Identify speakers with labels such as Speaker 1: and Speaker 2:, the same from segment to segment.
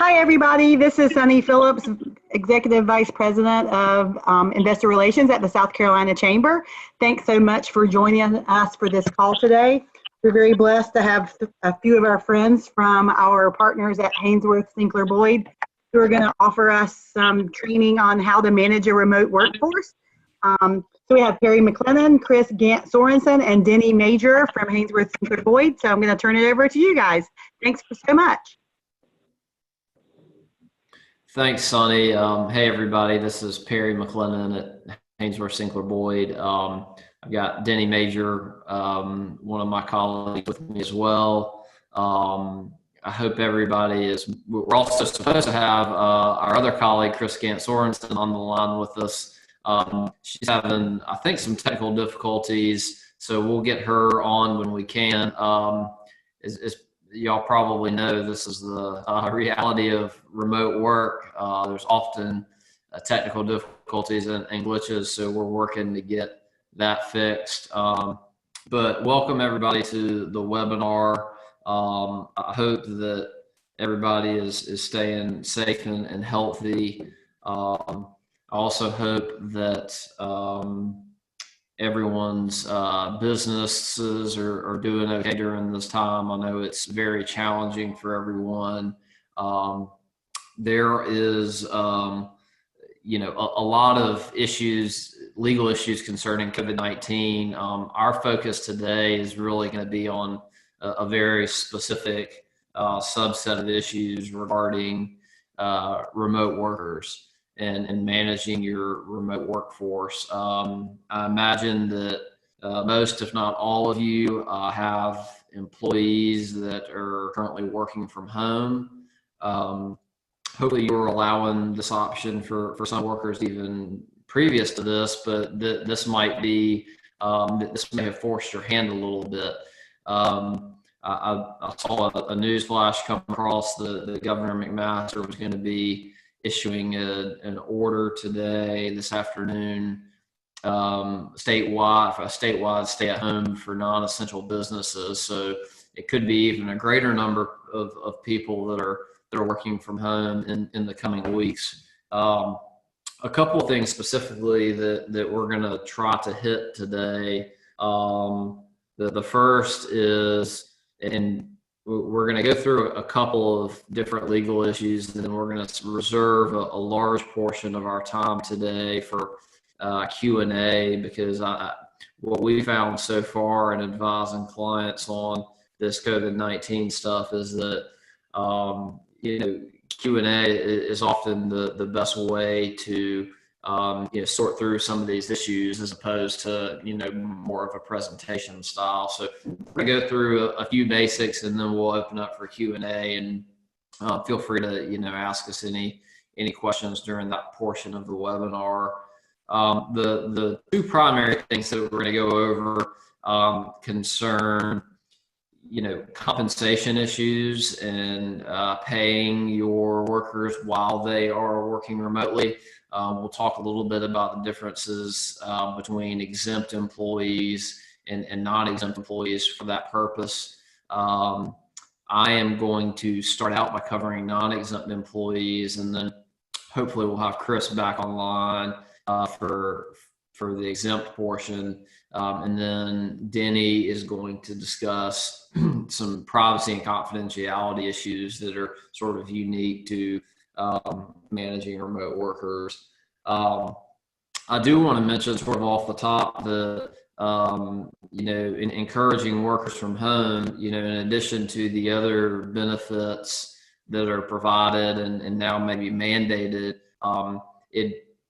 Speaker 1: Hi, everybody. This is Sunny Phillips, Executive Vice President of Investor Relations at the South Carolina Chamber. Thanks so much for joining us for this call today. We're very blessed to have a few of our friends from our partners at Haynesworth Sinclair Boyd who are going to offer us some training on how to manage a remote workforce. So we have Perry McLennan, Chris Gant Sorensen, and Denny Major from Haynesworth Sinclair Boyd. So I'm going to turn it over to you guys. Thanks so much.
Speaker 2: Thanks, Sonny. Hey, everybody. This is Perry McLennan at Haynesworth Sinclair Boyd. I've got Denny Major, one of my colleagues, with me as well. I hope everybody is. We're also supposed to have our other colleague, Chris Gant Sorensen, on the line with us. She's having, I think, some technical difficulties, so we'll get her on when we can. As y'all probably know, this is the reality of remote work. There's often technical difficulties and glitches, so we're working to get that fixed. But welcome everybody to the webinar. I hope that everybody is staying safe and healthy. I also hope that everyone's businesses are doing okay during this time. I know it's very challenging for everyone. There is, a lot of issues, legal issues concerning COVID-19. Our focus today is really going to be on a very specific subset of issues regarding remote workers and managing your remote workforce. I imagine that most, if not all of you, have employees that are currently working from home. Hopefully you're allowing this option for some workers even previous to this, but this might be, this may have forced your hand a little bit. I saw a news flash come across that Governor McMaster was going to be issuing an order today, this afternoon, statewide stay-at-home for non-essential businesses. So it could be even a greater number of people that are working from home in the coming weeks. A couple of things specifically that we're going to try to hit today. The first is, and we're going to go through a couple of different legal issues, and then we're going to reserve a large portion of our time today for Q&A, because what we found so far in advising clients on this COVID-19 stuff is that Q&A is often the best way to sort through some of these issues, as opposed to more of a presentation style. So we're gonna go through a few basics, and then we'll open up for Q&A, and feel free to ask us any questions during that portion of the webinar. The two primary things that we're going to go over concern compensation issues and paying your workers while they are working remotely. We'll talk a little bit about the differences between exempt employees and non-exempt employees for that purpose. I am going to start out by covering non-exempt employees, and then hopefully we'll have Chris back online for the exempt portion. And then Denny is going to discuss some privacy and confidentiality issues that are sort of unique to managing remote workers. I do want to mention, sort of off the top, in encouraging workers from home, in addition to the other benefits that are provided and now maybe mandated,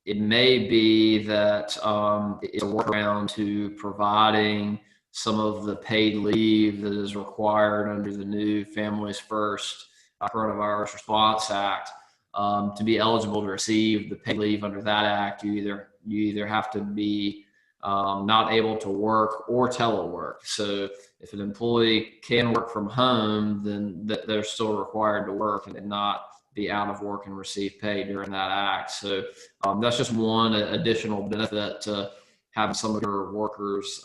Speaker 2: it may be that it's a workaround to providing some of the paid leave that is required under the new Families First Coronavirus Response Act. To be eligible to receive the paid leave under that act, you either have to be not able to work or telework. So if an employee can work from home, then they're still required to work and not be out of work and receive pay during that act. So that's just one additional benefit to having some of your workers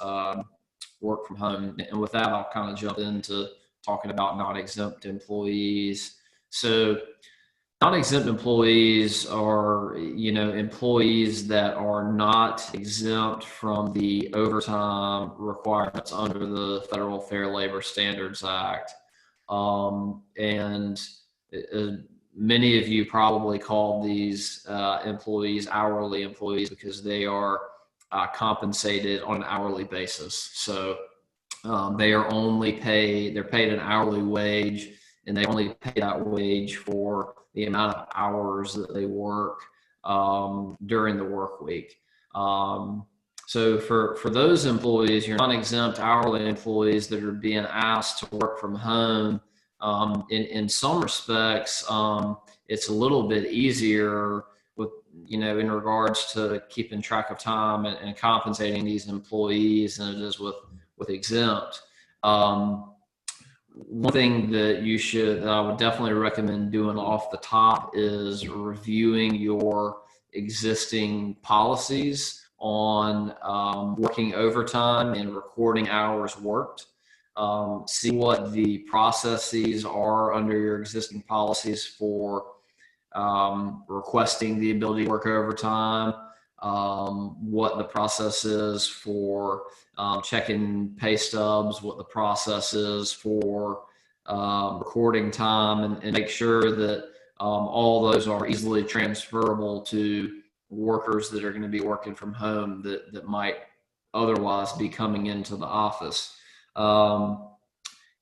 Speaker 2: work from home. And with that, I'll kind of jump into talking about non-exempt employees. So Non-exempt employees are, employees that are not exempt from the overtime requirements under the Federal Fair Labor Standards Act. And many of you probably call these employees hourly employees because they are compensated on an hourly basis. So they are they're paid an hourly wage, and they only pay that wage for the amount of hours that they work during the work week. So for those employees, your non-exempt hourly employees that are being asked to work from home, in some respects, it's a little bit easier with, in regards to keeping track of time and compensating these employees than it is with exempt. One thing that I would definitely recommend doing off the top is reviewing your existing policies on working overtime and recording hours worked. See what the processes are under your existing policies for requesting the ability to work overtime, what the process is for checking pay stubs, what the process is for recording time, and make sure that all those are easily transferable to workers that are going to be working from home that might otherwise be coming into the office.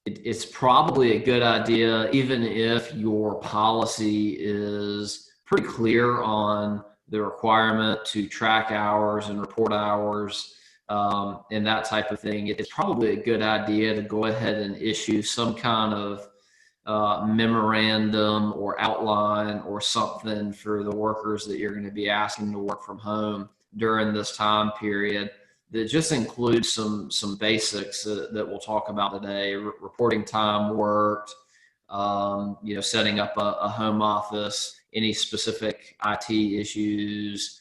Speaker 2: It's probably a good idea, even if your policy is pretty clear on the requirement to track hours and report hours and that type of thing. It's probably a good idea to go ahead and issue some kind of memorandum or outline or something for the workers that you're going to be asking to work from home during this time period that just includes some basics that we'll talk about today: reporting time worked, setting up a home office, any specific IT issues,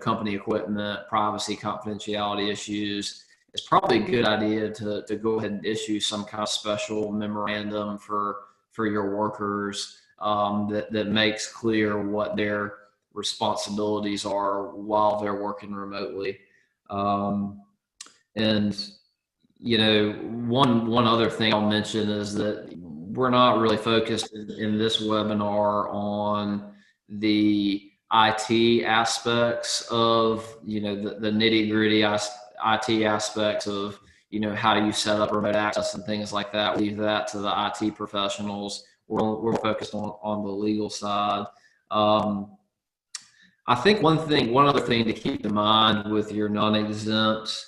Speaker 2: company equipment, privacy, confidentiality issues. It's probably a good idea to go ahead and issue some kind of special memorandum for your workers that makes clear what their responsibilities are while they're working remotely. And one other thing I'll mention is that we're not really focused in this webinar on the IT aspects of, the nitty gritty IT aspects of, how you set up remote access and things like that. Leave that to the IT professionals. We're focused on the legal side. I think one other thing to keep in mind with your non-exempt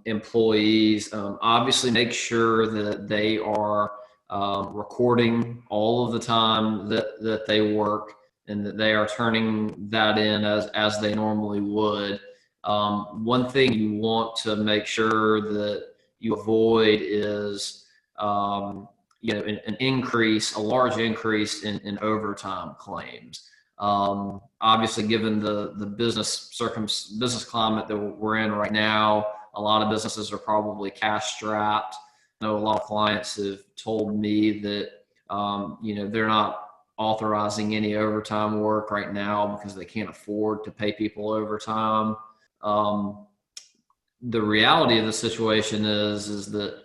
Speaker 2: employees, obviously make sure that they are recording all of the time that they work, and that they are turning that in as they normally would. One thing you want to make sure that you avoid is a large increase in overtime claims. Obviously, given the business climate that we're in right now, a lot of businesses are probably cash strapped. I know a lot of clients have told me that they're not authorizing any overtime work right now because they can't afford to pay people overtime. The reality of the situation is that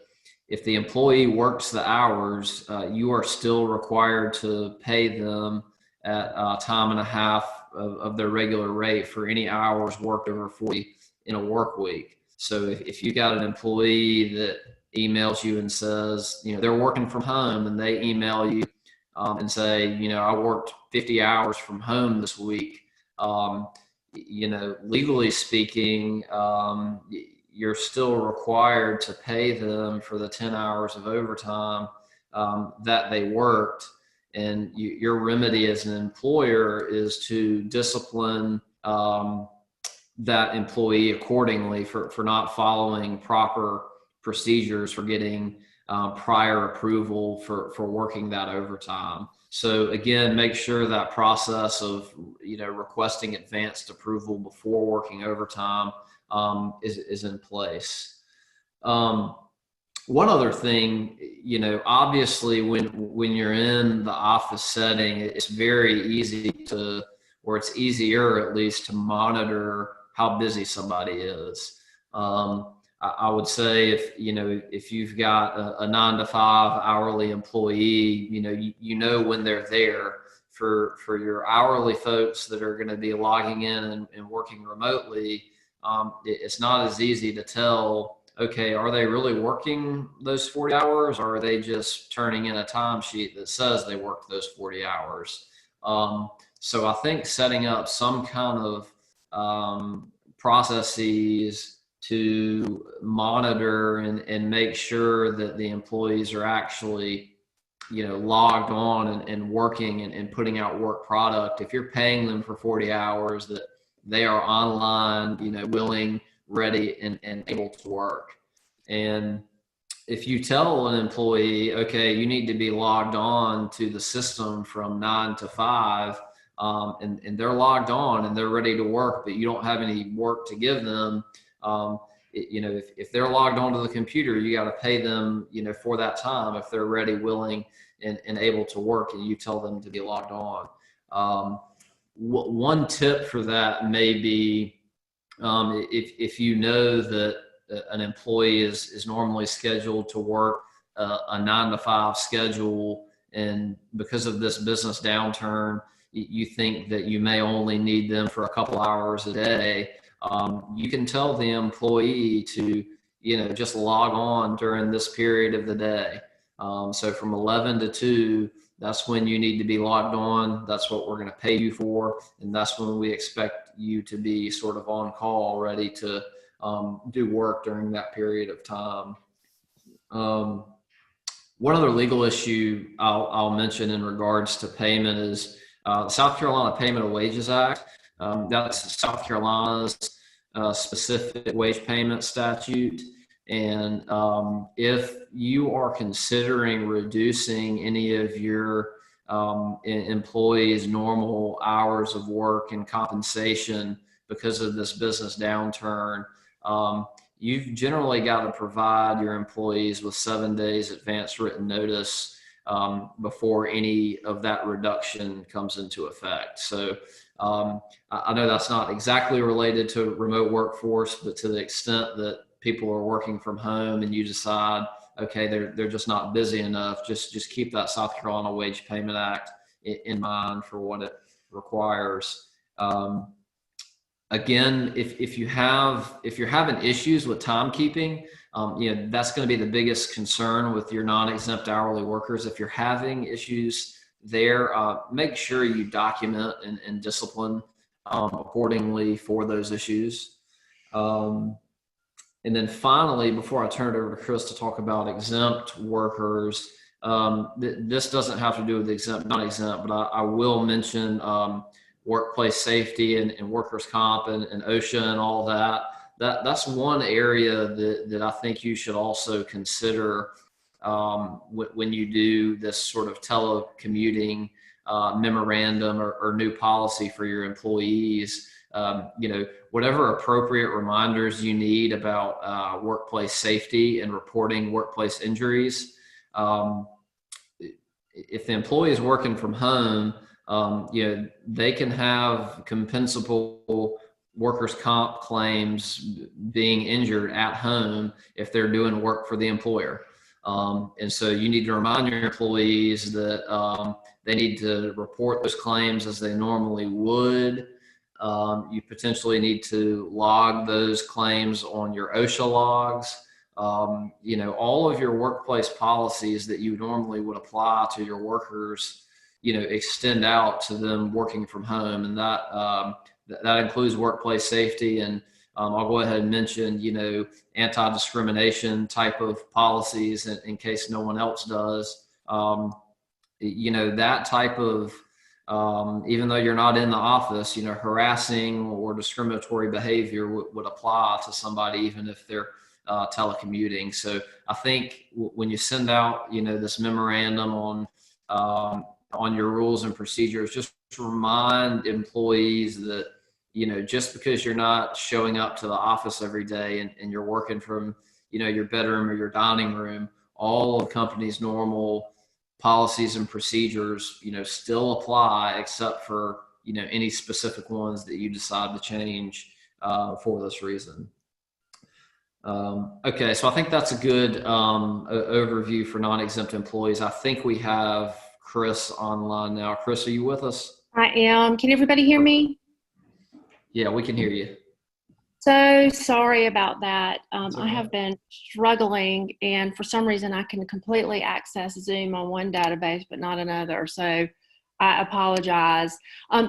Speaker 2: if the employee works the hours, you are still required to pay them at time and a half of their regular rate for any hours worked over 40 in a work week. So if you got an employee that emails you and says, they're working from home, and they email you and say, I worked 50 hours from home this week, legally speaking, you're still required to pay them for the 10 hours of overtime that they worked. And your remedy as an employer is to discipline that employee accordingly for not following proper procedures for getting prior approval for working that overtime. So again, make sure that process of requesting advanced approval before working overtime is in place. One other thing, obviously when you're in the office setting, it's very easy or it's easier at least to monitor how busy somebody is. I would say if you've got a 9 to 5 hourly employee, you know when they're there. For your hourly folks that are going to be logging in and working remotely, it's not as easy to tell, okay, are they really working those 40 hours, or are they just turning in a timesheet that says they worked those 40 hours? So I think setting up some kind of processes to monitor and make sure that the employees are actually logged on and working and putting out work product. If you're paying them for 40 hours, that they are online, willing, ready, and able to work. And if you tell an employee, okay, you need to be logged on to the system from 9 to 5, and they're logged on and they're ready to work, but you don't have any work to give them, if they're logged onto the computer, you got to pay them, for that time if they're ready, willing, and able to work, and you tell them to be logged on. One tip for that may be if you know that an employee is normally scheduled to work a 9 to 5 schedule, and because of this business downturn, you think that you may only need them for a couple hours a day. You can tell the employee to, just log on during this period of the day. So from 11 to 2, that's when you need to be logged on. That's what we're going to pay you for. And that's when we expect you to be sort of on call, ready to do work during that period of time. One other legal issue I'll mention in regards to payment is the South Carolina Payment of Wages Act. That's South Carolina's specific wage payment statute. And if you are considering reducing any of your employees' normal hours of work and compensation because of this business downturn, you've generally got to provide your employees with 7 days advance written notice before any of that reduction comes into effect. So I know that's not exactly related to remote workforce, but to the extent that people are working from home and you decide, okay, they're just not busy enough, just keep that South Carolina Wage Payment Act in mind for what it requires. Again, if you're having issues with timekeeping, that's going to be the biggest concern with your non-exempt hourly workers. If you're having issues there, make sure you document and discipline accordingly for those issues. And then finally, before I turn it over to Chris to talk about exempt workers, this doesn't have to do with exempt, non-exempt, but I will mention workplace safety and workers' comp and OSHA and all that. That's one area that I think you should also consider when you do this sort of telecommuting memorandum or new policy for your employees. Whatever appropriate reminders you need about workplace safety and reporting workplace injuries. If the employee is working from home, they can have compensable workers' comp claims being injured at home if they're doing work for the employer. And so you need to remind your employees that they need to report those claims as they normally would. You potentially need to log those claims on your OSHA logs. All of your workplace policies that you normally would apply to your workers, extend out to them working from home. And that includes workplace safety. And I'll go ahead and mention, anti-discrimination type of policies in case no one else does. That type of, even though you're not in the office, harassing or discriminatory behavior would apply to somebody, even if they're telecommuting. So I think when you send out, this memorandum on your rules and procedures, just remind employees that, just because you're not showing up to the office every day and you're working from, your bedroom or your dining room, all of the company's normal policies and procedures, still apply except for, any specific ones that you decide to change for this reason. Okay, so I think that's a good overview for non-exempt employees. I think we have Chris online now. Chris, are you with us?
Speaker 3: I am. Can everybody hear me?
Speaker 2: Yeah, we can hear you.
Speaker 3: So sorry about that.
Speaker 2: That's
Speaker 3: I
Speaker 2: okay.
Speaker 3: have been struggling, and for some reason I can completely access Zoom on one database but not another. So I apologize.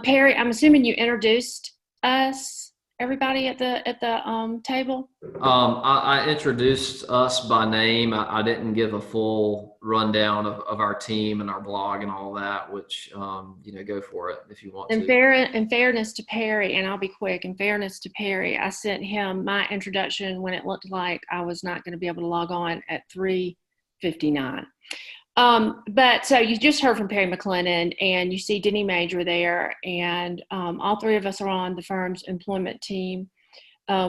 Speaker 3: Perry, I'm assuming you introduced us, everybody at the table.
Speaker 2: I introduced us by name. I didn't give a full rundown of our team and our blog and all that, which, go for it if you want to.
Speaker 3: In fairness to Perry, and I'll be quick, in fairness to Perry, I sent him my introduction when it looked like I was not going to be able to log on at 3:59. But so you just heard from Perry McLennan, and you see Denny Major there, and all three of us are on the firm's employment team.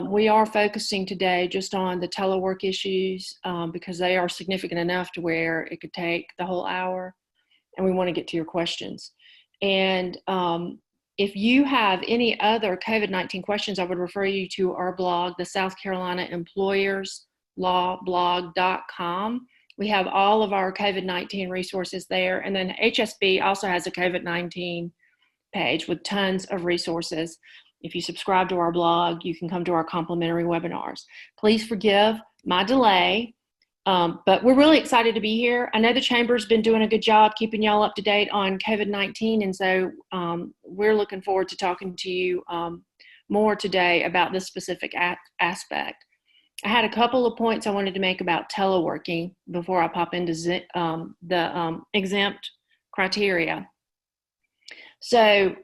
Speaker 3: We are focusing today just on the telework issues because they are significant enough to where it could take the whole hour, and we want to get to your questions. And if you have any other COVID-19 questions, I would refer you to our blog, the South Carolina Employers Law blog.com. We have all of our COVID-19 resources there. And then HSB also has a COVID-19 page with tons of resources. If you subscribe to our blog, you can come to our complimentary webinars. Please forgive my delay, but we're really excited to be here. I know the Chamber's been doing a good job keeping y'all up to date on COVID-19, and so we're looking forward to talking to you more today about this specific aspect. I had a couple of points I wanted to make about teleworking before I pop into the exempt criteria. So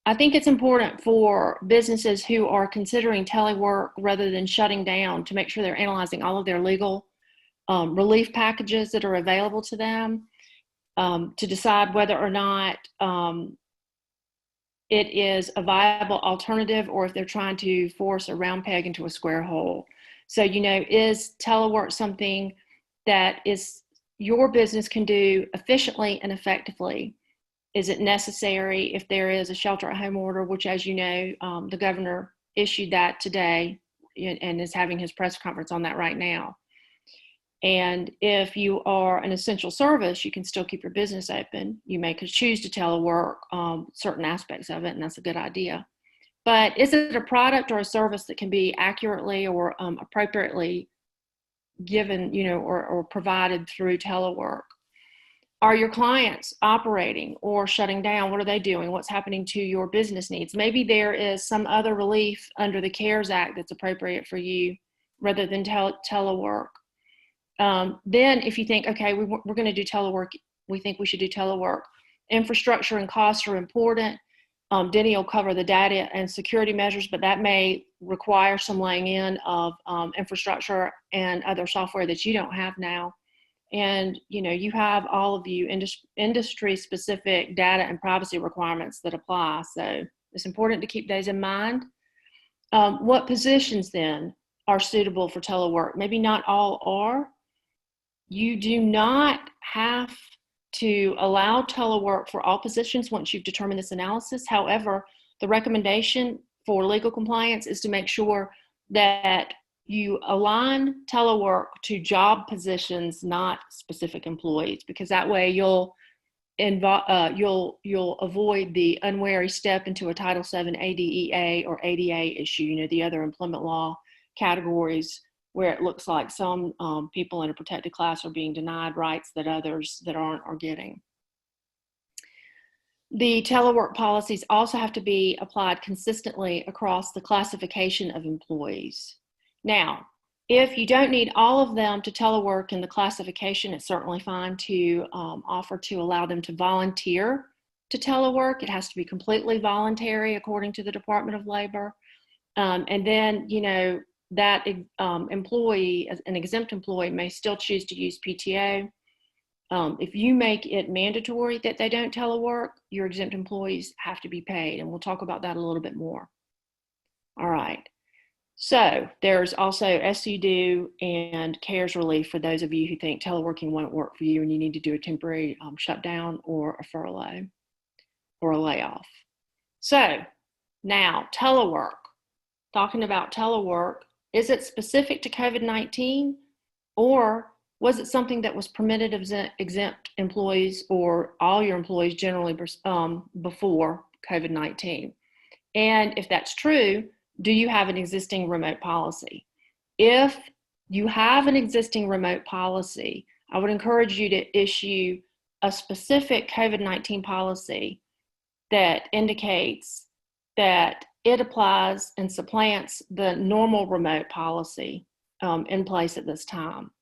Speaker 3: I think it's important for businesses who are considering telework rather than shutting down to make sure they're analyzing all of their legal relief packages that are available to them to decide whether or not it is a viable alternative or if they're trying to force a round peg into a square hole. So, is telework something that your business can do efficiently and effectively? Is it necessary if there is a shelter-at-home order, which, as you know, the governor issued that today and is having his press conference on that right now? And if you are an essential service, you can still keep your business open. You may choose to telework certain aspects of it, and that's a good idea. But is it a product or a service that can be accurately or appropriately given, or provided through telework? Are your clients operating or shutting down? What are they doing? What's happening to your business needs? Maybe there is some other relief under the CARES Act that's appropriate for you rather than telework. Then if you think, okay, we're going to do telework, we think we should do telework. Infrastructure and costs are important. Denny will cover the data and security measures, but that may require some laying in of infrastructure and other software that you don't have now. And, you have all of you industry-specific data and privacy requirements that apply. So it's important to keep those in mind. What positions then are suitable for telework? Maybe not all are. You do not have to allow telework for all positions once you've determined this analysis. However, the recommendation for legal compliance is to make sure that you align telework to job positions, not specific employees, because that way you'll avoid the unwary step into a Title VII ADEA or ADA issue, the other employment law categories where it looks like some people in a protected class are being denied rights that others that aren't are getting. The telework policies also have to be applied consistently across the classification of employees. Now, if you don't need all of them to telework in the classification, it's certainly fine to offer to allow them to volunteer to telework. It has to be completely voluntary according to the Department of Labor. And then, that employee, an exempt employee, may still choose to use PTO. If you make it mandatory that they don't telework, your exempt employees have to be paid. And we'll talk about that a little bit more. All right. So there's also SUDO and CARES relief for those of you who think teleworking won't work for you and you need to do a temporary shutdown or a furlough or a layoff. So now telework, talking about telework, is it specific to COVID-19 or was it something that was permitted of exempt employees or all your employees generally before COVID-19? And if that's true, do you have an existing remote policy? If you have an existing remote policy, I would encourage you to issue a specific COVID-19 policy that indicates that it applies and supplants the normal remote policy in place at this time.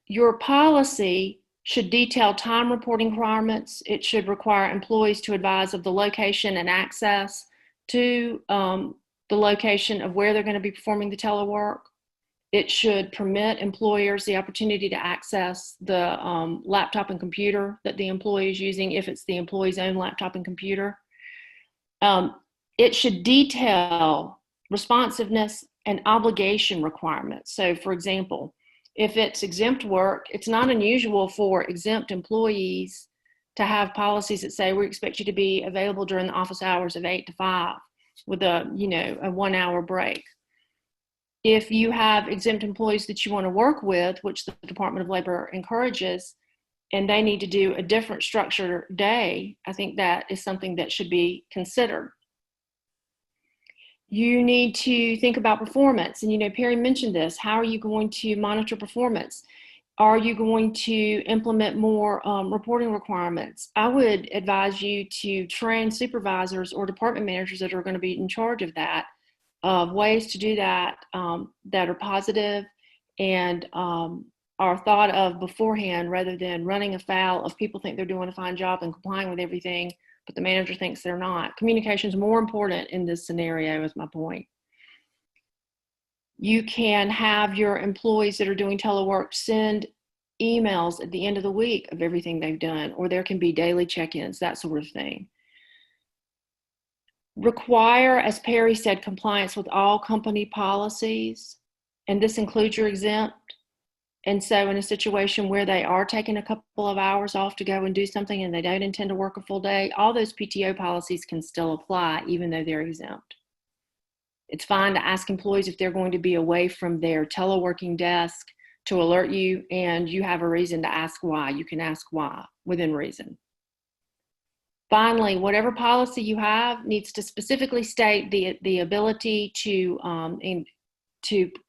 Speaker 3: Your policy should detail time reporting requirements. It should require employees to advise of the location and access to the location of where they're going to be performing the telework. It should permit employers the opportunity to access the laptop and computer that the employee is using if it's the employee's own laptop and computer. It should detail responsiveness and obligation requirements. So for example, if it's exempt work, it's not unusual for exempt employees to have policies that say we expect you to be available during the office hours of 8 to 5 with a 1 hour break. If you have exempt employees that you want to work with, which the Department of Labor encourages, and they need to do a different structured day, I think that is something that should be considered. You need to think about performance. And, Perry mentioned this. How are you going to monitor performance? Are you going to implement more reporting requirements? I would advise you to train supervisors or department managers that are going to be in charge of that, of ways to do that that are positive and are thought of beforehand rather than running afoul of people think they're doing a fine job and complying with everything, but the manager thinks they're not. Communication is more important in this scenario, is my point. You can have your employees that are doing telework send emails at the end of the week of everything they've done, or there can be daily check-ins, that sort of thing. Require, as Perry said, compliance with all company policies, and this includes your exempt. And so in a situation where they are taking a couple of hours off to go and do something and they don't intend to work a full day, all those PTO policies can still apply even though they're exempt. It's fine to ask employees if they're going to be away from their teleworking desk to alert you, and you have a reason to ask why. You can ask why within reason. Finally, whatever policy you have needs to specifically state the ability to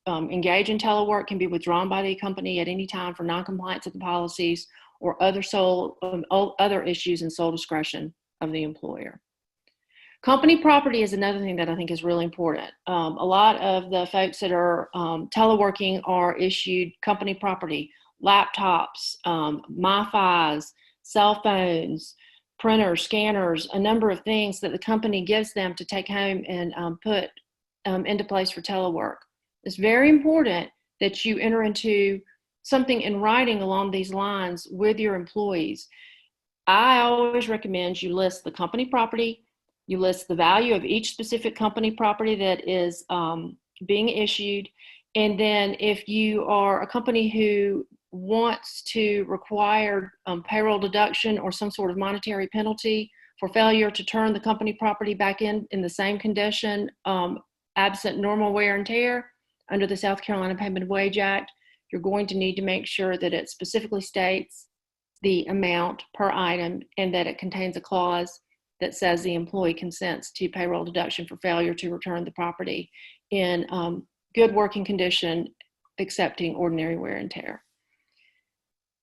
Speaker 3: engage in telework can be withdrawn by the company at any time for noncompliance with the policies or other issues in sole discretion of the employer. Company property is another thing that I think is really important. A lot of the folks that are teleworking are issued company property, laptops, MiFis, cell phones, printers, scanners, a number of things that the company gives them to take home and put into place for telework. It's very important that you enter into something in writing along these lines with your employees. I always recommend you list the company property, you list the value of each specific company property that is being issued, and then if you are a company who wants to require payroll deduction or some sort of monetary penalty for failure to turn the company property back in the same condition, absent normal wear and tear, under the South Carolina Payment of Wage Act, you're going to need to make sure that it specifically states the amount per item and that it contains a clause that says the employee consents to payroll deduction for failure to return the property in good working condition, excepting ordinary wear and tear.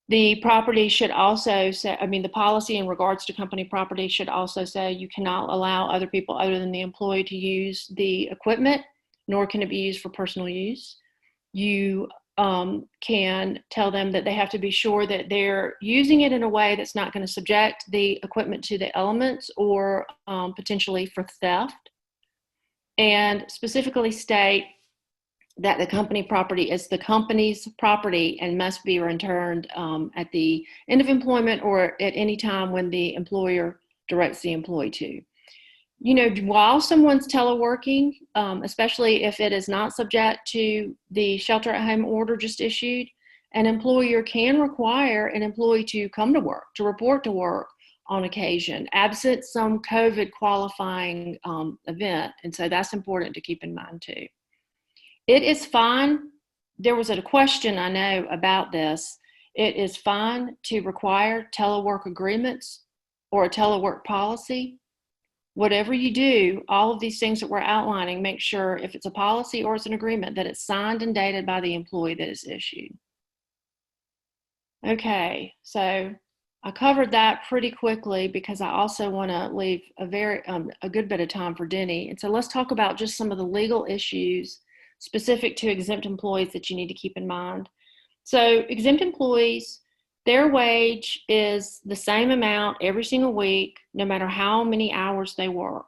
Speaker 3: The property should also say, the policy in regards to company property should also say you cannot allow other people other than the employee to use the equipment, nor can it be used for personal use. You can tell them that they have to be sure that they're using it in a way that's not going to subject the equipment to the elements or potentially for theft. And specifically state that the company property is the company's property and must be returned at the end of employment or at any time when the employer directs the employee to. You know, while someone's teleworking, especially if it is not subject to the shelter at home order just issued, an employer can require an employee to come to work, to report to work on occasion, absent some COVID qualifying event. And so that's important to keep in mind too. It is fine. There was a question I know about this. It is fine to require telework agreements or a telework policy. Whatever you do, all of these things that we're outlining, make sure if it's a policy or it's an agreement that it's signed and dated by the employee that is issued. Okay, so I covered that pretty quickly because I also want to leave a good bit of time for Denny. And so let's talk about just some of the legal issues specific to exempt employees that you need to keep in mind. So exempt employees, their wage is the same amount every single week, no matter how many hours they work.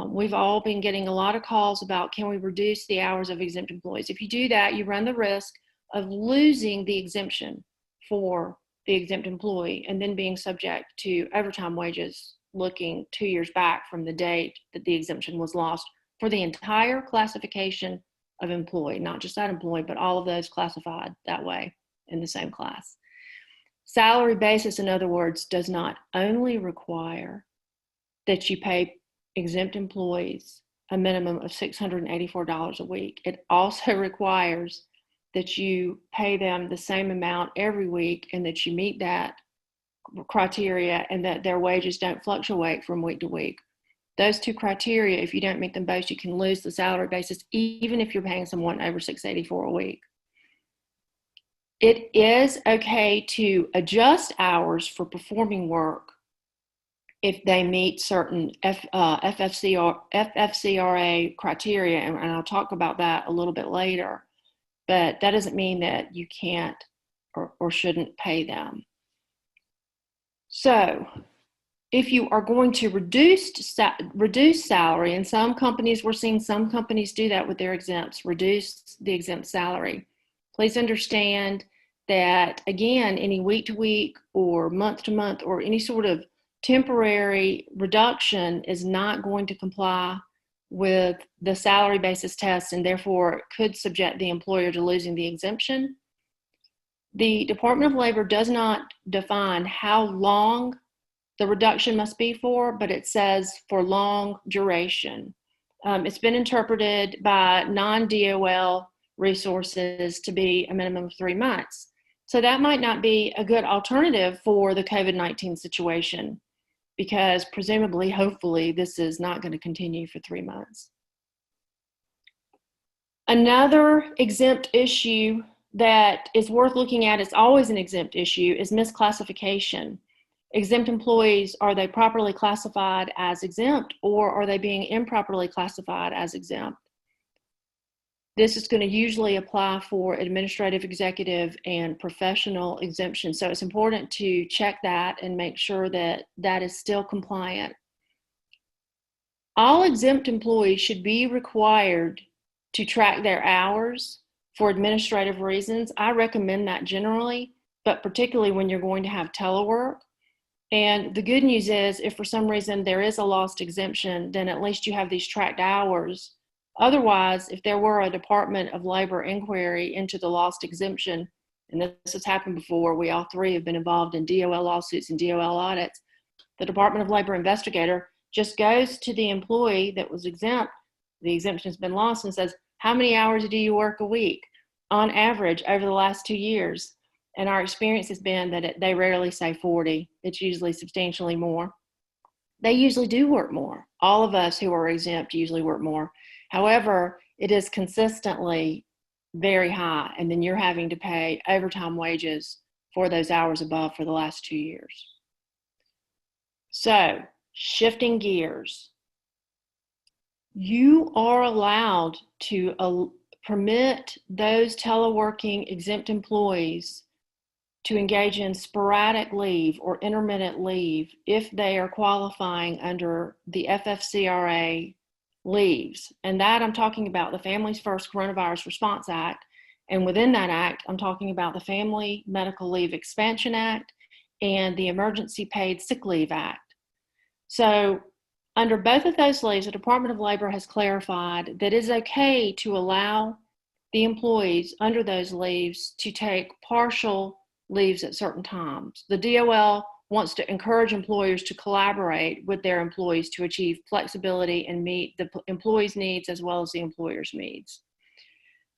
Speaker 3: We've all been getting a lot of calls about, can we reduce the hours of exempt employees? If you do that, you run the risk of losing the exemption for the exempt employee and then being subject to overtime wages looking 2 years back from the date that the exemption was lost for the entire classification of employee, not just that employee, but all of those classified that way in the same class. Salary basis, in other words, does not only require that you pay exempt employees a minimum of $684 a week. It also requires that you pay them the same amount every week and that you meet that criteria and that their wages don't fluctuate from week to week. Those two criteria, if you don't meet them both, you can lose the salary basis, even if you're paying someone over $684 a week. It is okay to adjust hours for performing work if they meet certain FFCRA criteria, and I'll talk about that a little bit later, but that doesn't mean that you can't or shouldn't pay them. So if you are going to reduce salary, and some companies, we're seeing some companies do that with their exempts, reduce the exempt salary. Please understand that, again, any week-to-week or month-to-month or any sort of temporary reduction is not going to comply with the salary basis test and therefore could subject the employer to losing the exemption. The Department of Labor does not define how long the reduction must be for, but it says for long duration. It's been interpreted by non-DOL resources to be a minimum of 3 months. So that might not be a good alternative for the COVID-19 situation because presumably, hopefully, this is not going to continue for 3 months. Another exempt issue that is worth looking at, it's always an exempt issue, is misclassification. Exempt employees, are they properly classified as exempt or are they being improperly classified as exempt? This is going to usually apply for administrative, executive, and professional exemptions. So it's important to check that and make sure that that is still compliant. All exempt employees should be required to track their hours for administrative reasons. I recommend that generally, but particularly when you're going to have telework. And the good news is, if for some reason there is a lost exemption, then at least you have these tracked hours. Otherwise, if there were a Department of Labor inquiry into the lost exemption, and this has happened before, we all three have been involved in DOL lawsuits and DOL audits, the Department of Labor investigator just goes to the employee that was exempt, the exemption has been lost, and says, how many hours do you work a week on average over the last 2 years? And our experience has been that they rarely say 40. It's usually substantially more. They usually do work more. All of us who are exempt usually work more. However, it is consistently very high, and then you're having to pay overtime wages for those hours above for the last 2 years. So, shifting gears. You are allowed to permit those teleworking exempt employees to engage in sporadic leave or intermittent leave if they are qualifying under the FFCRA leaves. And that I'm talking about the Families First Coronavirus Response Act. And within that act, I'm talking about the Family Medical Leave Expansion Act and the Emergency Paid Sick Leave Act. So under both of those leaves, the Department of Labor has clarified that it's okay to allow the employees under those leaves to take partial leaves at certain times. The DOL wants to encourage employers to collaborate with their employees to achieve flexibility and meet the employees' needs as well as the employer's needs.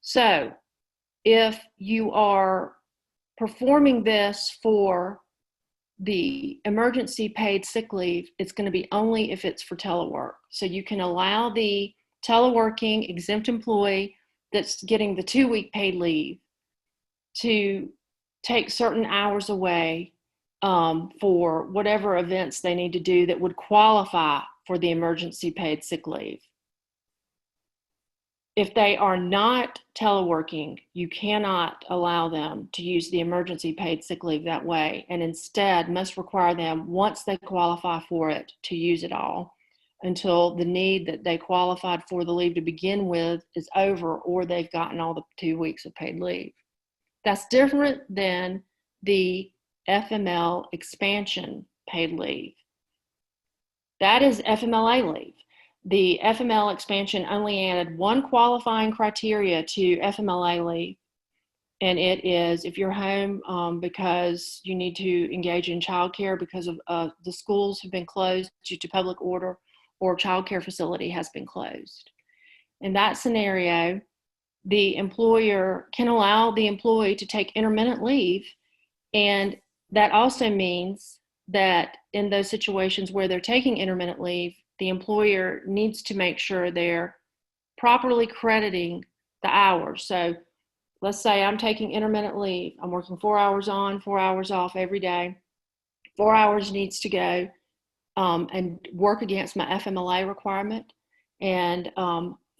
Speaker 3: So if you are performing this for the emergency paid sick leave, it's going to be only if it's for telework. So you can allow the teleworking exempt employee that's getting the 2-week paid leave to take certain hours away for whatever events they need to do that would qualify for the emergency paid sick leave. If they are not teleworking, you cannot allow them to use the emergency paid sick leave that way, and instead must require them, once they qualify for it, to use it all until the need that they qualified for the leave to begin with is over, or they've gotten all the 2 weeks of paid leave. That's different than the FML expansion paid leave. That is FMLA leave. The FML expansion only added one qualifying criteria to FMLA leave, and it is if you're home because you need to engage in childcare because of the schools have been closed due to public order, or childcare facility has been closed. In that scenario, the employer can allow the employee to take intermittent leave, and that also means that in those situations where they're taking intermittent leave, the employer needs to make sure they're properly crediting the hours. So let's say I'm taking intermittent leave. I'm working 4 hours on, 4 hours off every day. 4 hours needs to go and work against my FMLA requirement, and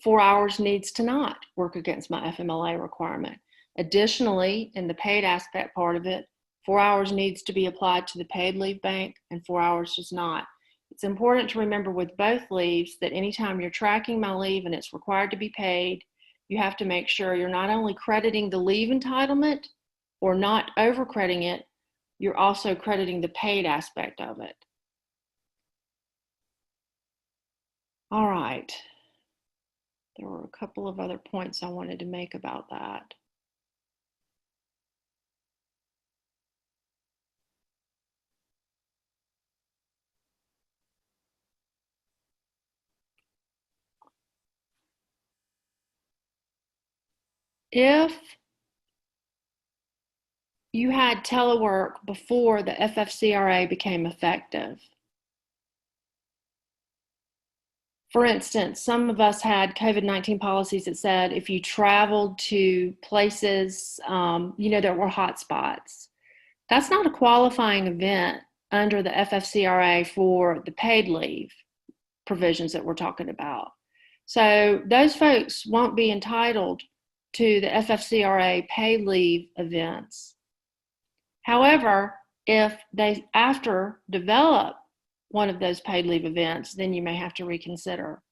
Speaker 3: 4 hours needs to not work against my FMLA requirement. Additionally, in the paid aspect part of it, 4 hours needs to be applied to the paid leave bank and 4 hours does not. It's important to remember with both leaves that anytime you're tracking my leave and it's required to be paid, you have to make sure you're not only crediting the leave entitlement or not over-crediting it, you're also crediting the paid aspect of it. All right. There were a couple of other points I wanted to make about that. If you had telework before the FFCRA became effective, for instance, some of us had COVID-19 policies that said if you traveled to places, that were hotspots, that's not a qualifying event under the FFCRA for the paid leave provisions that we're talking about. So those folks won't be entitled to the FFCRA paid leave events. However, if they after develop one of those paid leave events, then you may have to reconsider.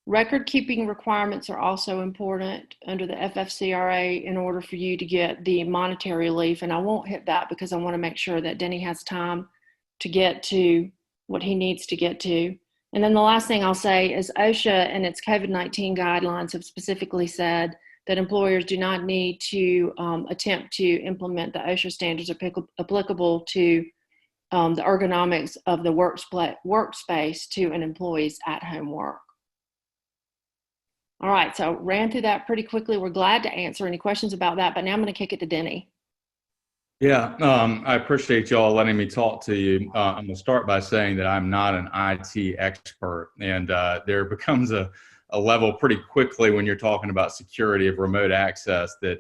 Speaker 3: Record keeping requirements are also important under the FFCRA in order for you to get the monetary relief. And I won't hit that because I want to make sure that Denny has time to get to what he needs to get to. And then the last thing I'll say is OSHA and its COVID-19 guidelines have specifically said that employers do not need to attempt to implement the OSHA standards applicable to the ergonomics of the workspace to an employee's at-home work. All right, so ran through that pretty quickly. We're glad to answer any questions about that, but now I'm going to kick it to Denny.
Speaker 4: Yeah, I appreciate y'all letting me talk to you. I'm going to start by saying that I'm not an IT expert, and there becomes a level pretty quickly when you're talking about security of remote access that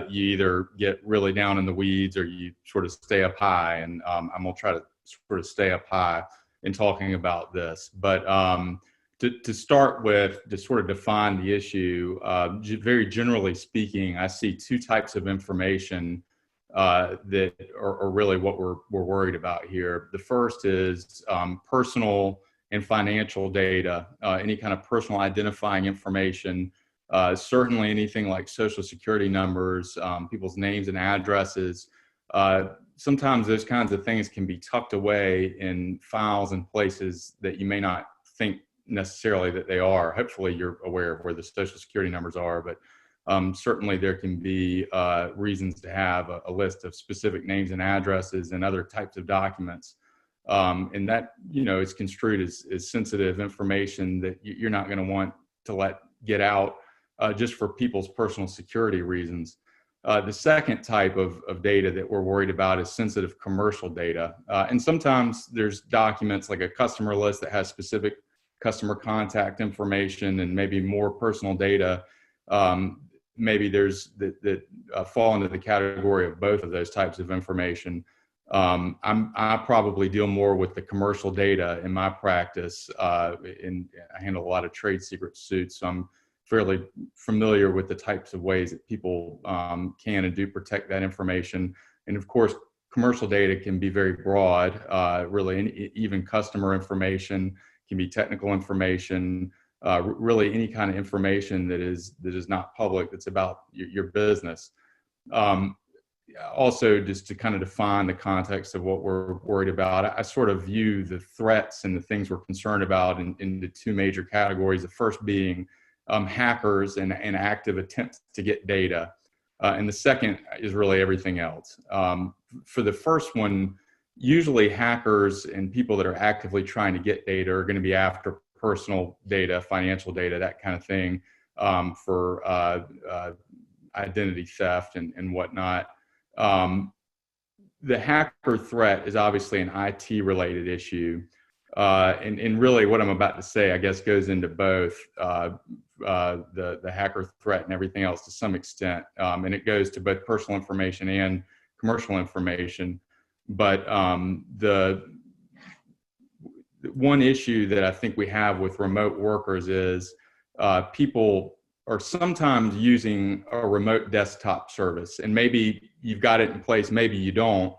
Speaker 4: you either get really down in the weeds or you sort of stay up high, and I'm going to try to sort of stay up high in talking about this. But to start with, to sort of define the issue, very generally speaking, I see two types of information that are really what we're worried about here. The first is personal and financial data, any kind of personal identifying information, certainly anything like social security numbers, people's names and addresses. sometimes those kinds of things can be tucked away in files and places that you may not think necessarily that they are. Hopefully you're aware of where the social security numbers are, but certainly there can be reasons to have a list of specific names and addresses and other types of documents. And that, is construed as sensitive information that you're not going to want to let get out just for people's personal security reasons. The second type of data that we're worried about is sensitive commercial data. And sometimes there's documents like a customer list that has specific customer contact information and maybe more personal data. Maybe there's that fall into the category of both of those types of information. I probably deal more with the commercial data in my practice, and I handle a lot of trade secret suits, so I'm fairly familiar with the types of ways that people can and do protect that information. And of course, commercial data can be very broad, really, even customer information can be technical information, really any kind of information that is not public, that's about your business. Also, just to kind of define the context of what we're worried about, I sort of view the threats and the things we're concerned about in the two major categories. The first being hackers and active attempts to get data. And the second is really everything else. For the first one, usually hackers and people that are actively trying to get data are going to be after personal data, financial data, that kind of thing, for identity theft and whatnot. The hacker threat is obviously an IT related issue. And really what I'm about to say, I guess, goes into both the hacker threat and everything else to some extent. And it goes to both personal information and commercial information. But the one issue that I think we have with remote workers is people are sometimes using a remote desktop service, and maybe you've got it in place, maybe you don't.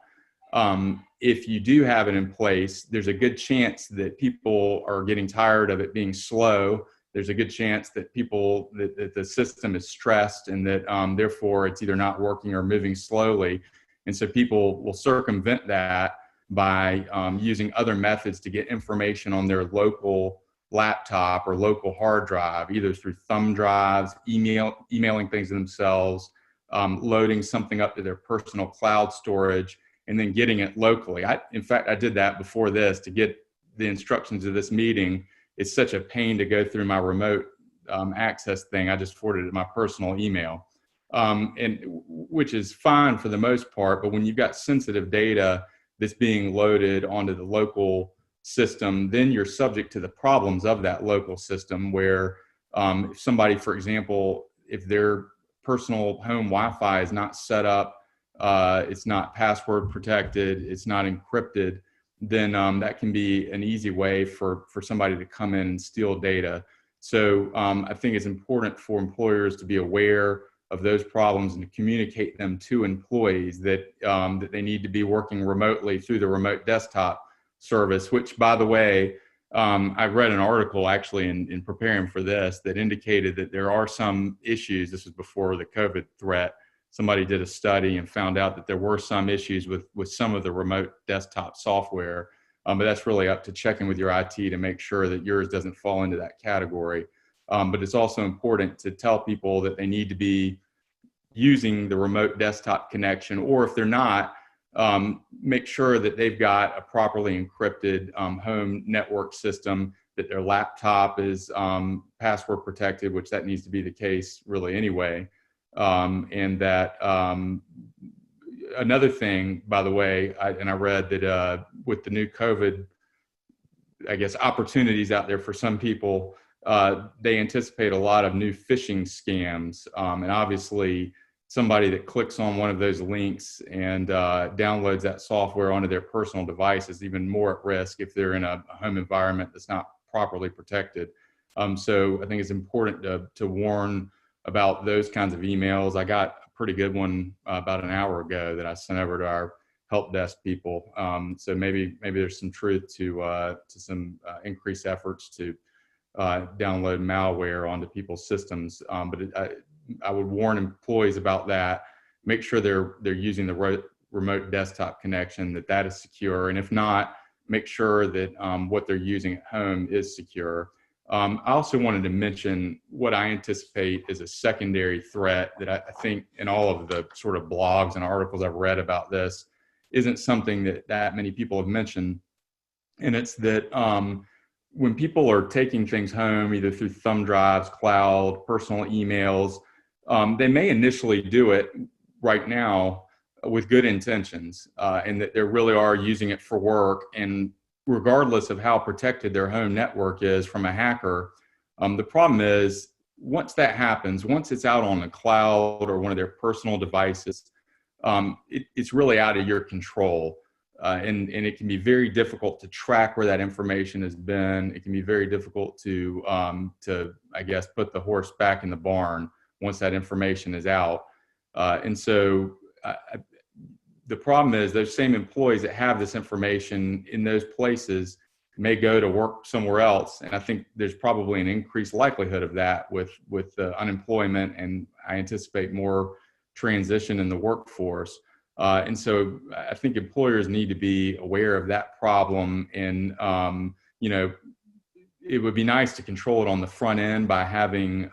Speaker 4: If you do have it in place, there's a good chance that people are getting tired of it being slow. There's a good chance that that the system is stressed and that therefore it's either not working or moving slowly. And so people will circumvent that by using other methods to get information on their local laptop or local hard drive, either through thumb drives, emailing things to themselves, loading something up to their personal cloud storage, and then getting it locally. In fact, I did that before this to get the instructions of this meeting. It's such a pain to go through my remote access thing. I just forwarded it to my personal email, and which is fine for the most part. But when you've got sensitive data that's being loaded onto the local system, then you're subject to the problems of that local system where if somebody, for example, if their personal home Wi-Fi is not set up, it's not password protected, it's not encrypted, then that can be an easy way for somebody to come in and steal data. So I think it's important for employers to be aware of those problems and to communicate them to employees that that they need to be working remotely through the remote desktop service, which, by the way, I read an article actually in preparing for this that indicated that there are some issues. This was before the COVID threat. Somebody did a study and found out that there were some issues with some of the remote desktop software, but that's really up to checking with your IT to make sure that yours doesn't fall into that category. But it's also important to tell people that they need to be using the remote desktop connection, or if they're not, make sure that they've got a properly encrypted home network system, that their laptop is password protected, which that needs to be the case really anyway. And that another thing, by the way, I read that with the new COVID, I guess, opportunities out there for some people, they anticipate a lot of new phishing scams. And obviously, somebody that clicks on one of those links and downloads that software onto their personal device is even more at risk if they're in a home environment that's not properly protected. So I think it's important to warn about those kinds of emails. I got a pretty good one about an hour ago that I sent over to our help desk people. So maybe there's some truth to some increased efforts to download malware onto people's systems. But I would warn employees about that. Make sure they're using the remote desktop connection, that is secure. And if not, make sure that what they're using at home is secure. I also wanted to mention what I anticipate is a secondary threat that I think in all of the sort of blogs and articles I've read about this isn't something that many people have mentioned. And it's that when people are taking things home, either through thumb drives, cloud, personal emails, they may initially do it right now with good intentions, and that they really are using it for work. And regardless of how protected their home network is from a hacker, the problem is once that happens, once it's out on the cloud or one of their personal devices, it's really out of your control. And it can be very difficult to track where that information has been. It can be very difficult to I guess, put the horse back in the barn once that information is out. And so the problem is those same employees that have this information in those places may go to work somewhere else. And I think there's probably an increased likelihood of that with unemployment, and I anticipate more transition in the workforce. And so I think employers need to be aware of that problem. And, it would be nice to control it on the front end by having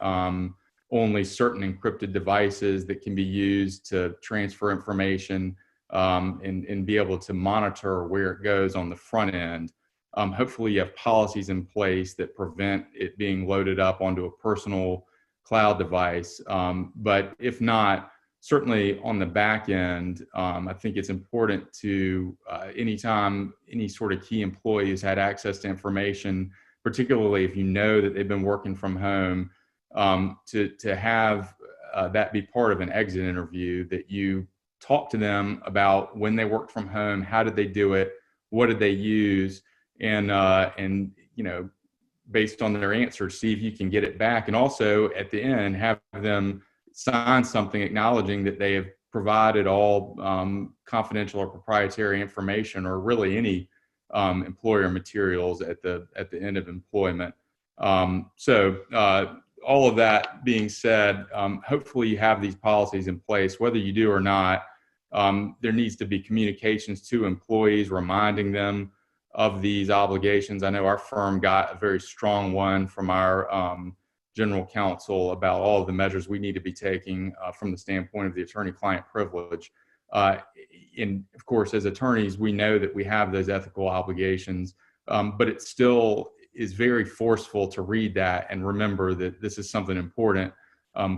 Speaker 4: only certain encrypted devices that can be used to transfer information, and be able to monitor where it goes on the front end. Hopefully you have policies in place that prevent it being loaded up onto a personal cloud device. But if not, certainly on the back end, I think it's important to, anytime any sort of key employee has had access to information, particularly if you know that they've been working from home, to have that be part of an exit interview, that you talk to them about when they worked from home, how did they do it, what did they use, and based on their answers, see if you can get it back. And also at the end, have them sign something acknowledging that they have provided all confidential or proprietary information, or really any employer materials at the end of employment. So all of that being said, hopefully you have these policies in place. Whether you do or not, there needs to be communications to employees reminding them of these obligations. I know our firm got a very strong one from our general counsel about all of the measures we need to be taking from the standpoint of the attorney-client privilege. And of course, as attorneys, we know that we have those ethical obligations, but it still is very forceful to read that and remember that this is something important.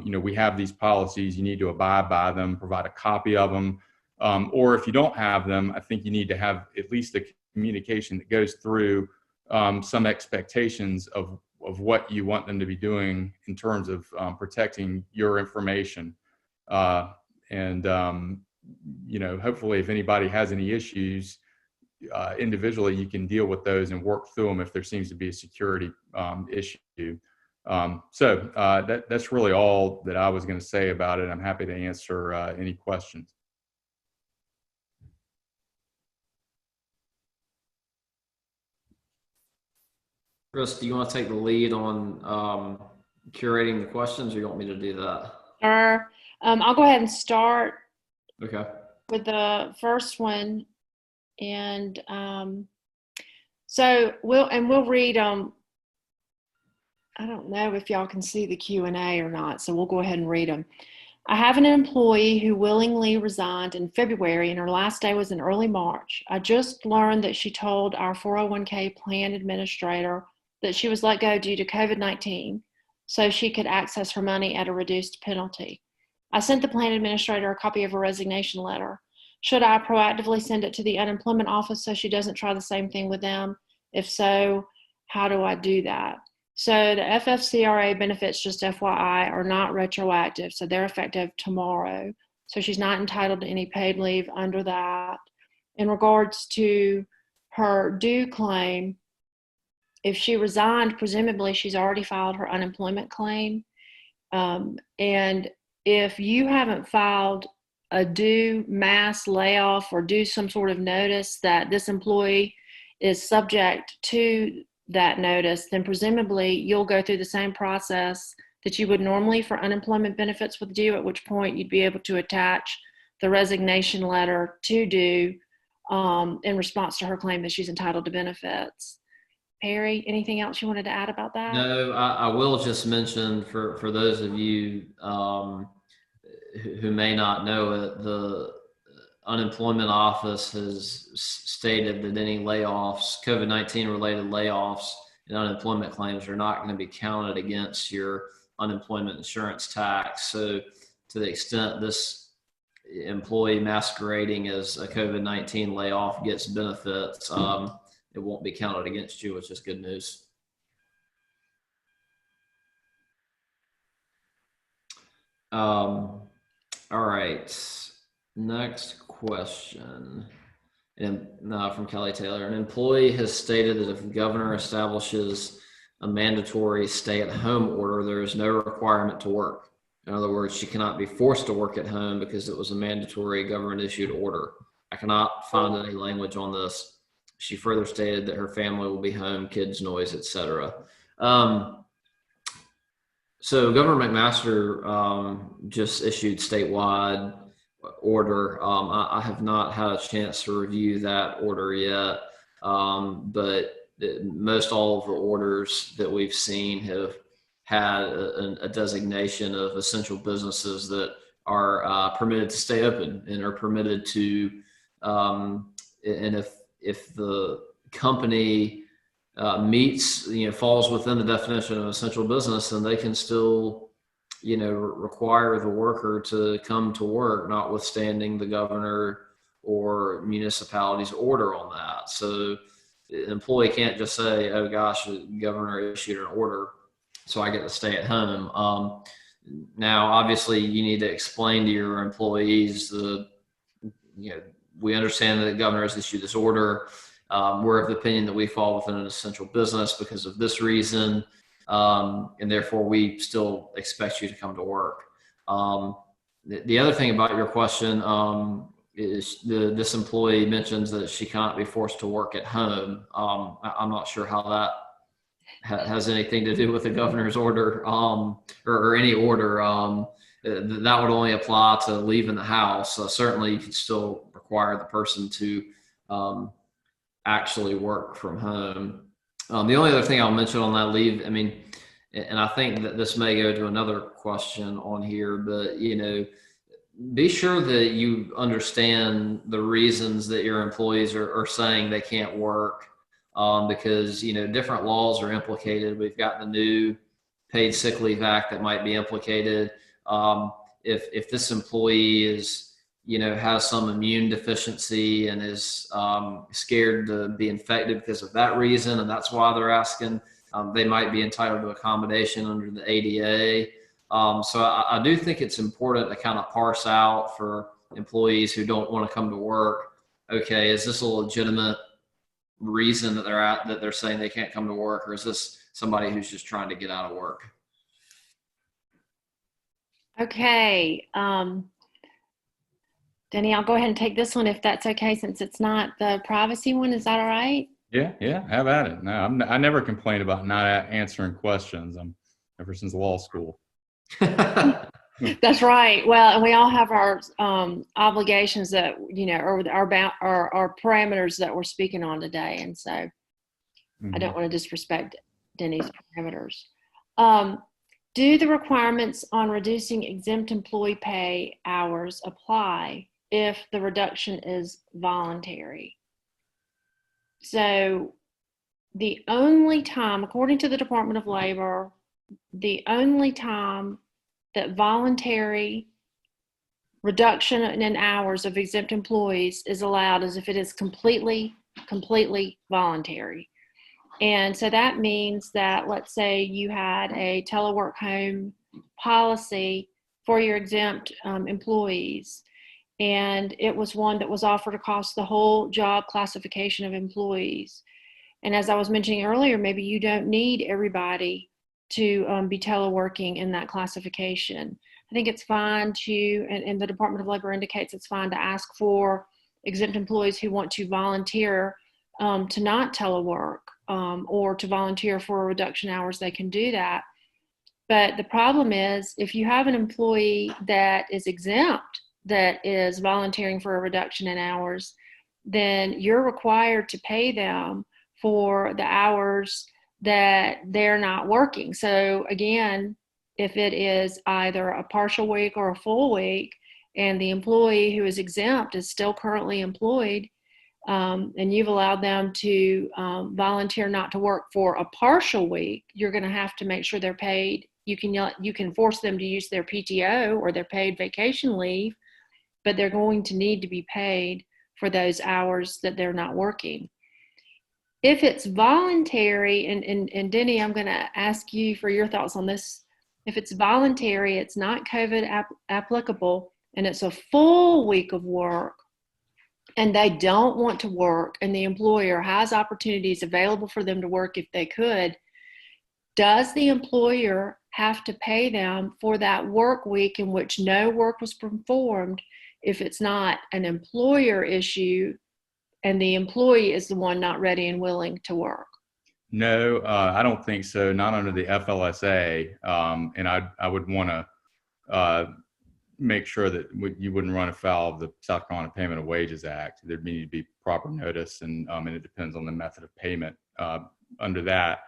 Speaker 4: We have these policies, you need to abide by them, provide a copy of them. Or if you don't have them, I think you need to have at least a communication that goes through some expectations of what you want them to be doing in terms of protecting your information. Hopefully if anybody has any issues individually, you can deal with those and work through them if there seems to be a security issue. That's really all that I was going to say about it. I'm happy to answer any questions.
Speaker 2: Chris, do you want to take the lead on curating the questions, or you want me to do that?
Speaker 3: Sure. I'll go ahead and start
Speaker 2: Okay.
Speaker 3: with the first one. And so we'll read, I don't know if y'all can see the Q&A or not, so we'll go ahead and read them. I have an employee who willingly resigned in February and her last day was in early March. I just learned that she told our 401k plan administrator that she was let go due to COVID-19 so she could access her money at a reduced penalty. I sent the plan administrator a copy of her resignation letter. Should I proactively send it to the unemployment office so she doesn't try the same thing with them? If so, how do I do that? So the FFCRA benefits, just FYI, are not retroactive. So they're effective tomorrow. So she's not entitled to any paid leave under that. In regards to her due claim, if she resigned, presumably she's already filed her unemployment claim. And if you haven't filed a due mass layoff or do some sort of notice that this employee is subject to that notice, then presumably you'll go through the same process that you would normally for unemployment benefits with due, at which point you'd be able to attach the resignation letter to do in response to her claim that she's entitled to benefits. Perry, anything else you wanted to add about that?
Speaker 2: No, I will just mention for those of you who may not know it, the unemployment office has stated that any layoffs, COVID-19 related layoffs and unemployment claims are not going to be counted against your unemployment insurance tax. So to the extent this employee masquerading as a COVID-19 layoff gets benefits, it won't be counted against you, which is good news. All right, next question. And from Kelly Taylor, an employee has stated that if the governor establishes a mandatory stay-at-home order, there is no requirement to work. In other words, she cannot be forced to work at home because it was a mandatory government-issued order. I cannot find any language on this. She further stated that her family will be home, kids, noise, etc. So Governor McMaster just issued statewide order. I have not had a chance to review that order yet, but most all of the orders that we've seen have had a designation of essential businesses that are permitted to stay open and are permitted to, and if the company meets, falls within the definition of essential business, then they can still, require the worker to come to work, notwithstanding the governor or municipality's order on that. So the employee can't just say, oh gosh, the governor issued an order, so I get to stay at home. Now, obviously, you need to explain to your employees we understand that the governor has issued this order. We're of the opinion that we fall within an essential business because of this reason, and therefore we still expect you to come to work. The other thing about your question is this employee mentions that she cannot be forced to work at home. I'm not sure how that has anything to do with the governor's order or any order. That would only apply to leaving the house. Certainly, you could still require the person to actually work from home. The only other thing I'll mention on that leave, and I think that this may go to another question on here, but be sure that you understand the reasons that your employees are saying they can't work, because different laws are implicated. We've got the new Paid Sick Leave Act that might be implicated. If this employee is has some immune deficiency and is scared to be infected because of that reason, and that's why they're asking, they might be entitled to accommodation under the ADA. So I do think it's important to kind of parse out for employees who don't want to come to work. Okay, is this a legitimate reason that they're saying they can't come to work, or is this somebody who's just trying to get out of work?
Speaker 3: Okay. Denny, I'll go ahead and take this one if that's okay, since it's not the privacy one. Is that all right?
Speaker 4: Yeah, have at it. No, I never complained about not answering questions. I'm ever since law school.
Speaker 3: That's right. Well, and we all have our obligations that or our parameters that we're speaking on today, and so I don't want to disrespect Denny's parameters. Do the requirements on reducing exempt employee pay hours apply if the reduction is voluntary? So the only time, according to the Department of Labor, the only time that voluntary reduction in hours of exempt employees is allowed is if it is completely voluntary. And so that means that, let's say you had a telework home policy for your exempt employees, and it was one that was offered across the whole job classification of employees. And as I was mentioning earlier, maybe you don't need everybody to be teleworking in that classification. I think it's fine to, and the Department of Labor indicates it's fine to ask for exempt employees who want to volunteer to not telework or to volunteer for a reduction hours, they can do that. But the problem is, if you have an employee that is exempt that is volunteering for a reduction in hours, then you're required to pay them for the hours that they're not working. So again, if it is either a partial week or a full week, and the employee who is exempt is still currently employed, and you've allowed them to volunteer not to work for a partial week, you're going to have to make sure they're paid. You can force them to use their PTO or their paid vacation leave, but they're going to need to be paid for those hours that they're not working. If it's voluntary, and Denny, I'm going to ask you for your thoughts on this. If it's voluntary, it's not COVID applicable, and it's a full week of work, and they don't want to work, and the employer has opportunities available for them to work if they could, does the employer have to pay them for that work week in which no work was performed if it's not an employer issue and the employee is the one not ready and willing to work?
Speaker 4: No, I don't think so. Not under the FLSA. And I would want to make sure that you wouldn't run afoul of the South Carolina Payment of Wages Act. There'd need to be proper notice, and it depends on the method of payment under that,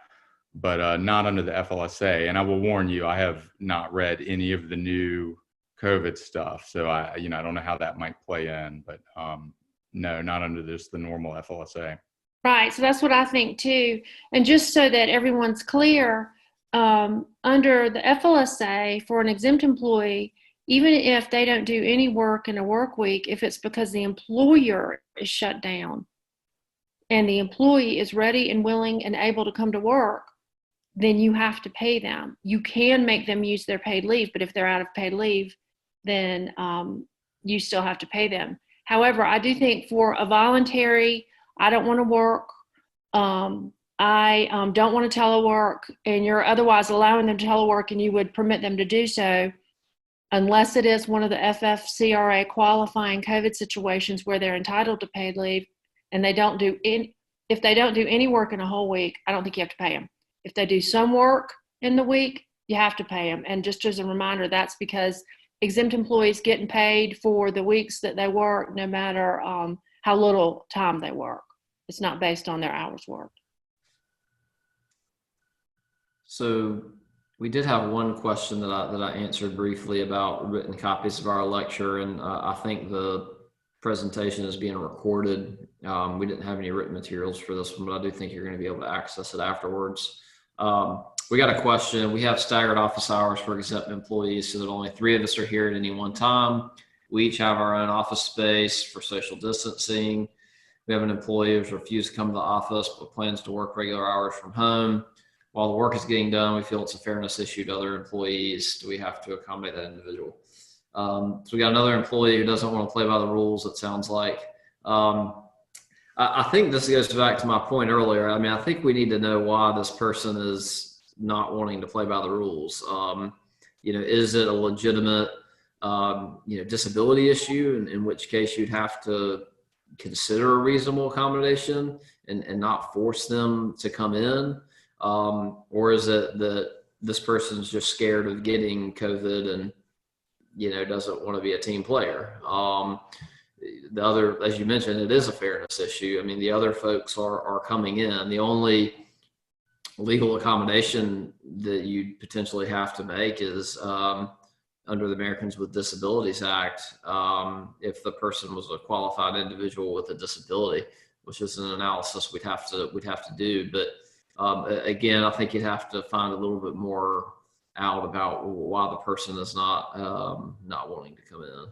Speaker 4: but not under the FLSA. And I will warn you, I have not read any of the new COVID stuff, so I don't know how that might play in, but no, not under the normal FLSA.
Speaker 3: Right, so that's what I think too. And just so that everyone's clear, under the FLSA, for an exempt employee, even if they don't do any work in a work week, if it's because the employer is shut down and the employee is ready and willing and able to come to work, then you have to pay them. You can make them use their paid leave, but if they're out of paid leave, then you still have to pay them. However, I do think for a voluntary, I don't want to work, I don't want to telework, and you're otherwise allowing them to telework and you would permit them to do so, unless it is one of the FFCRA qualifying COVID situations where they're entitled to paid leave and they don't do if they don't do any work in a whole week, I don't think you have to pay them. If they do some work in the week, you have to pay them. And just as a reminder, that's because exempt employees getting paid for the weeks that they work, no matter how little time they work. It's not based on their hours worked.
Speaker 2: So we did have one question that I answered briefly about written copies of our lecture, and I think the presentation is being recorded. We didn't have any written materials for this one, but I do think you're going to be able to access it afterwards. We got a question. We have staggered office hours for exempt employees so that only 3 of us are here at any one time. We each have our own office space for social distancing. We have an employee who's refused to come to the office but plans to work regular hours from home. While the work is getting done, we feel it's a fairness issue to other employees. Do we have to accommodate that individual? So we got another employee who doesn't want to play by the rules, it sounds like. I think this goes back to my point earlier. I mean, I think we need to know why this person is not wanting to play by the rules. Is it a legitimate, disability issue, in which case you'd have to consider a reasonable accommodation and not force them to come in? Or is it that this person's just scared of getting COVID and, doesn't want to be a team player? The other, as you mentioned, it is a fairness issue. I mean, the other folks are coming in. The only legal accommodation that you potentially have to make is under the Americans with Disabilities Act, if the person was a qualified individual with a disability, which is an analysis we'd have to do. But again, I think you'd have to find a little bit more out about why the person is not wanting to come in.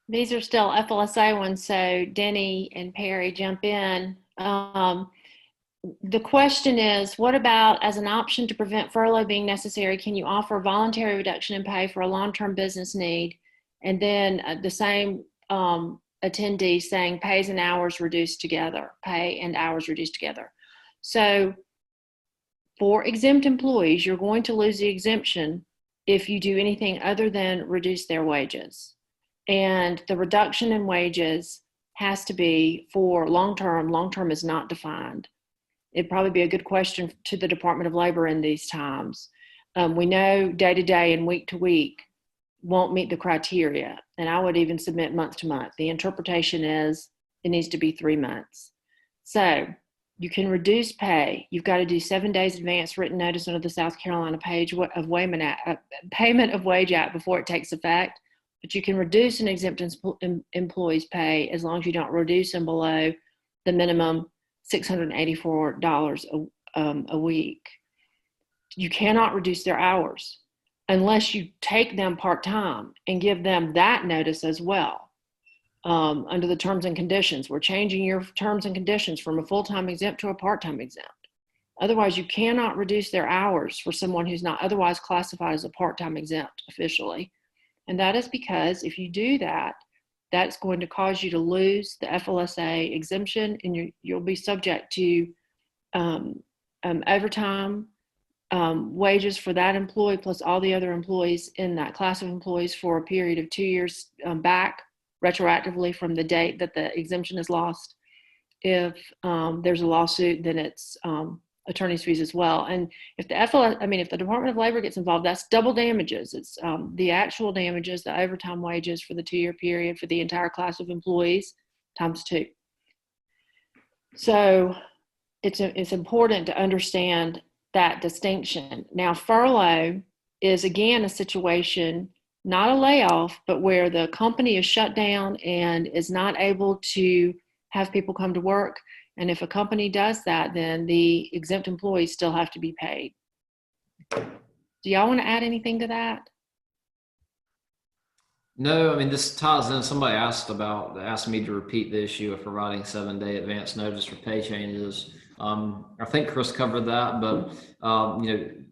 Speaker 3: These are still FLSA ones, so Denny and Perry jump in. The question is, what about as an option to prevent furlough being necessary, can you offer voluntary reduction in pay for a long-term business need? And then the same attendee saying pays and hours reduced together, pay and hours reduced together. So for exempt employees, you're going to lose the exemption if you do anything other than reduce their wages. And the reduction in wages has to be for long-term. Long-term is not defined. It'd probably be a good question to the Department of Labor in these times. We know day to day and week to week won't meet the criteria. And I would even submit month to month. The interpretation is it needs to be 3 months. So you can reduce pay. You've got to do 7 days advance written notice under the South Carolina Payment of Wage Act before it takes effect. But you can reduce an exempt employee's pay as long as you don't reduce them below the minimum $684 a week. You cannot reduce their hours unless you take them part-time and give them that notice as well. Under the terms and conditions, we're changing your terms and conditions from a full-time exempt to a part-time exempt. Otherwise, you cannot reduce their hours for someone who's not otherwise classified as a part-time exempt officially. And that is because if you do that, that's going to cause you to lose the FLSA exemption, and you'll be subject to overtime, wages for that employee plus all the other employees in that class of employees for a period of 2 years back retroactively from the date that the exemption is lost. If there's a lawsuit, then it's attorney's fees as well. And if if the Department of Labor gets involved, that's double damages. It's the actual damages, the overtime wages for the 2-year period for the entire class of employees times 2. So it's important to understand that distinction. Now, furlough is again a situation, not a layoff, but where the company is shut down and is not able to have people come to work. And if a company does that, then the exempt employees still have to be paid. Do y'all want to add anything to that?
Speaker 2: No, I mean, this ties in. Somebody asked me to repeat the issue of providing 7-day advance notice for pay changes. I think Chris covered that, but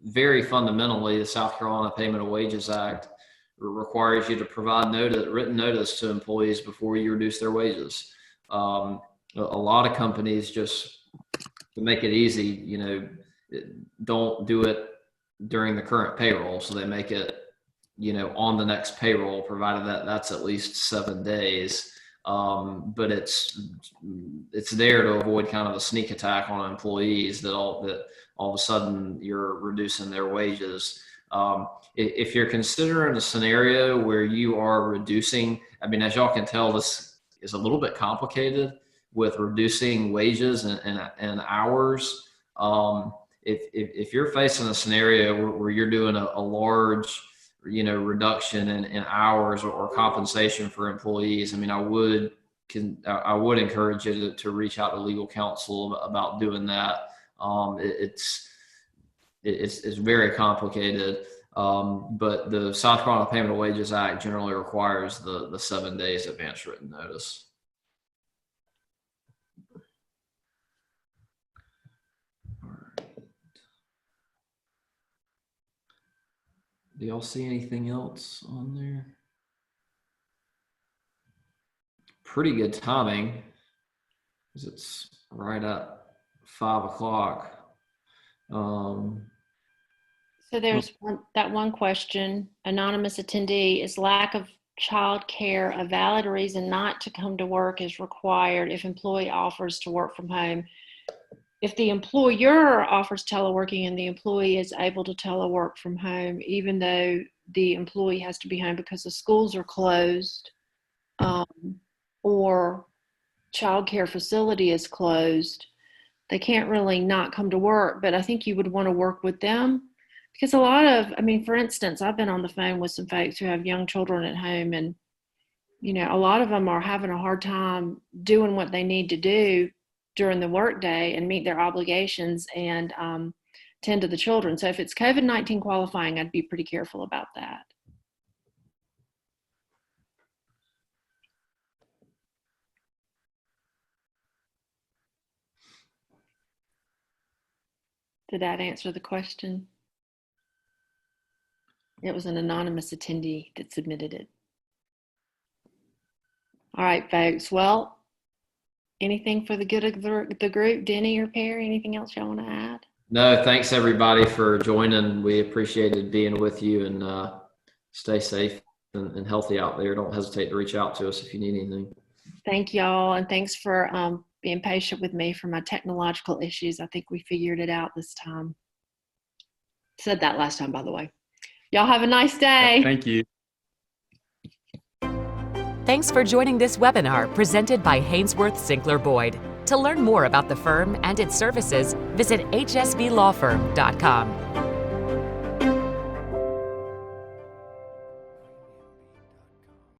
Speaker 2: very fundamentally, the South Carolina Payment of Wages Act requires you to provide written notice to employees before you reduce their wages. A lot of companies, just to make it easy, don't do it during the current payroll, so they make it on the next payroll, provided that that's at least 7 days. But it's there to avoid kind of a sneak attack on employees that all of a sudden you're reducing their wages. If you're considering a scenario where you are reducing, I mean, as y'all can tell, this is a little bit complicated with reducing wages and hours. If you're facing a scenario where you're doing a large reduction in hours or compensation for employees, I mean, I would encourage you to reach out to legal counsel about doing that. It's very complicated, but the South Carolina Payment of Wages Act generally requires the 7 days advance written notice. Do y'all see anything else on there? Pretty good timing, because it's right at 5 o'clock.
Speaker 3: So there's one question, anonymous attendee, is lack of child care a valid reason not to come to work is required if employee offers to work from home? If the employer offers teleworking and the employee is able to telework from home, even though the employee has to be home because the schools are closed or childcare facility is closed, they can't really not come to work. But I think you would want to work with them, because for instance, I've been on the phone with some folks who have young children at home, and a lot of them are having a hard time doing what they need to do during the workday and meet their obligations and tend to the children. So if it's COVID-19 qualifying, I'd be pretty careful about that. Did that answer the question? It was an anonymous attendee that submitted it. All right, folks. Well, anything for the good of the group? Denny or Perry, anything else y'all want to add?
Speaker 2: No, thanks everybody for joining. We appreciated being with you, and stay safe and healthy out there. Don't hesitate to reach out to us if you need anything.
Speaker 3: Thank y'all, and thanks for being patient with me for my technological issues. I think we figured it out this time. Said that last time, by the way. Y'all have a nice day.
Speaker 4: Thank you.
Speaker 5: Thanks for joining this webinar presented by Hainsworth Sinkler Boyd. To learn more about the firm and its services, visit hsblawfirm.com.